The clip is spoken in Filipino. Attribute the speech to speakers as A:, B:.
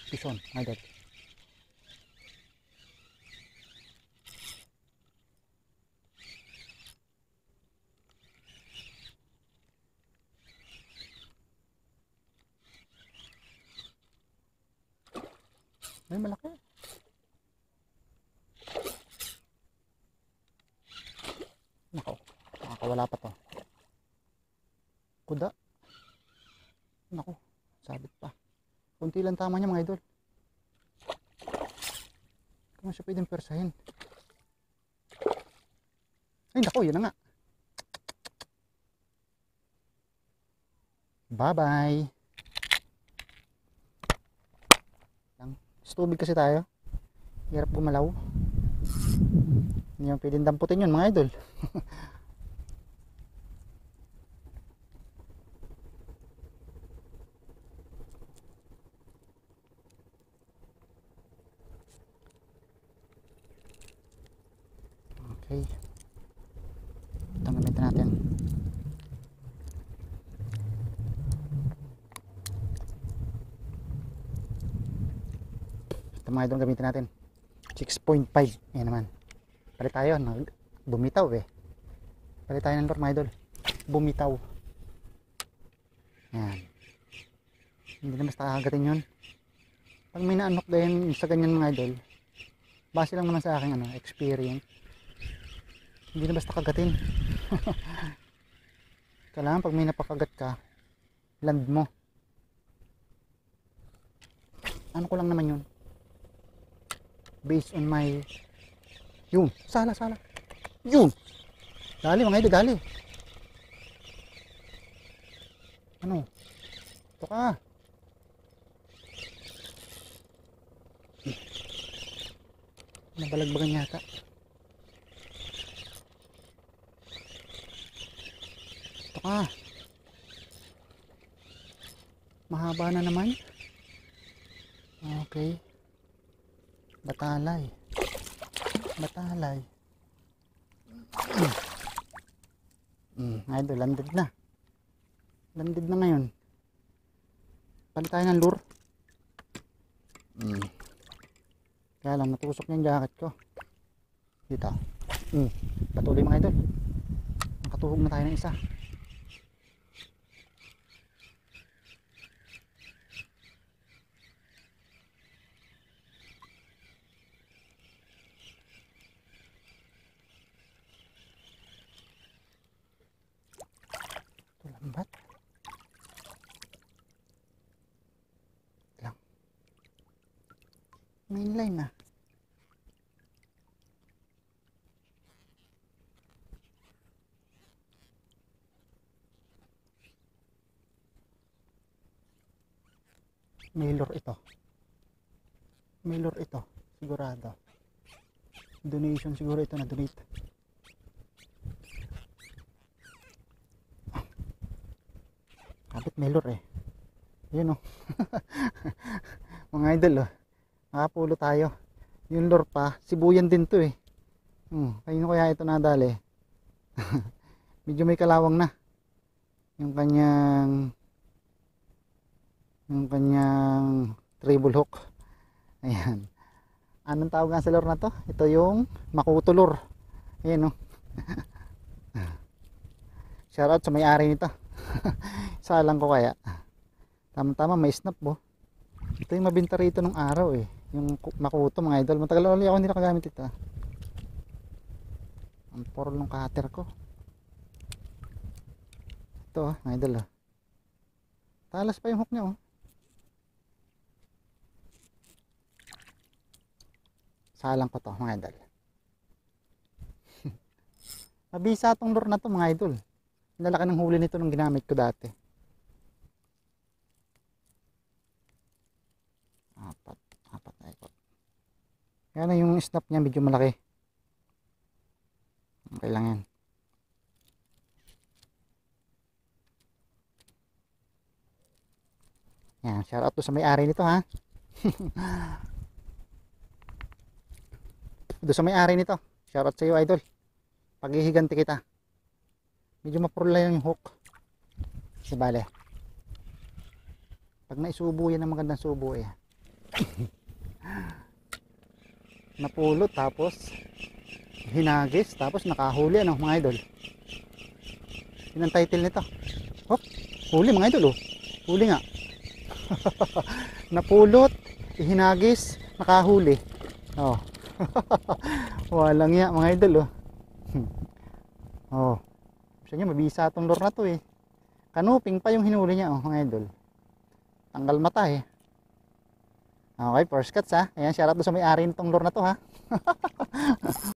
A: Pison, idol. Ay, malaki. Nako, nakakawala pa to. Kuda. Nako, sabit pa. Kunti lang tama niya mga idol. Kung siya pwedeng persahin. Ay nako, yun na nga. Bye bye. Tubig kasi tayo. Hirap gumalaw. Hindi yung pwedeng damputin yun mga idol. Okay. Itong gamitin natin. Ito mga idol gamitin natin. 6.5. Ayan naman. Palit tayo. Bumitaw eh. Palit tayo ng lure mga idol. Bumitaw. Ayan. Hindi na mas kakagatin yun. Pag may naanok din sa ganyan mga idol, base lang naman sa aking experience, hindi na basta kagatin. Kailangan pag may napakagat ka, land mo. Ano ko lang naman yun, based on my yun, sala yun, dali mga idol, dali. Ano ito ka, nabalagbagan yata. Ito ka, mahaba na naman. Okay, batalay. Idol, landed na ngayon. Palit tayo ng lure. Kaya lang natusok niya yung jacket ko dito. Patuloy mga idol, nakatuhog na tayo ng isa. Ito lambat lang, mainline na. May lure ito, sigurado. Donation siguro ito, na donate. Kapit may lure eh. Yun oh. Mga idol oh, nakapulo tayo. Yung lure pa, sibuyan din to eh. Kanino kaya ito nadali? Medyo may kalawang na yung kanyang treble hook. Ayan. Anong tawag nga sa lure na to? Ito yung makuto lure. Ayan o. Shoutout sa may-ari nito. Salang ko kaya. Tama-tama may snap po. Ito yung mabinta rito nung araw eh. Yung makuto mga idol. Matagal ulit ako hindi nakagamit ito. Ang porol ng cutter ko. Ito mga idol oh. Talas pa yung hook niya oh. Salang ko to mga idol. Mabisa tong lure na to mga idol. Lalaki ng huli nito nung ginamit ko dati. Apat na ikot. Yan na yung snap niya, medyo malaki. Okay lang yan. Yan, shout out to sa may-ari nito ha. Doon sa may-ari nito, shoutout sa iyo idol. Paghihiganti kita. Medyo mapurla yung hook. Kasi bale, pag naisubo yan ng magandang subo eh, Napulot tapos hinagis tapos nakahuli ano mga idol. Yun ang title nito. Hop, huli mga idol oh. Huli nga. Napulot, hinagis, nakahuli. Oh. Walang ya mga idol oh. Oh. Gusto niya mabisa tong lure na to eh. Kanuping pa yung hinuli niya oh mga idol. Tanggal mata eh. Okay, first cuts ha. Ayan, shoutout doon sa may-ari nitong lure na to ha.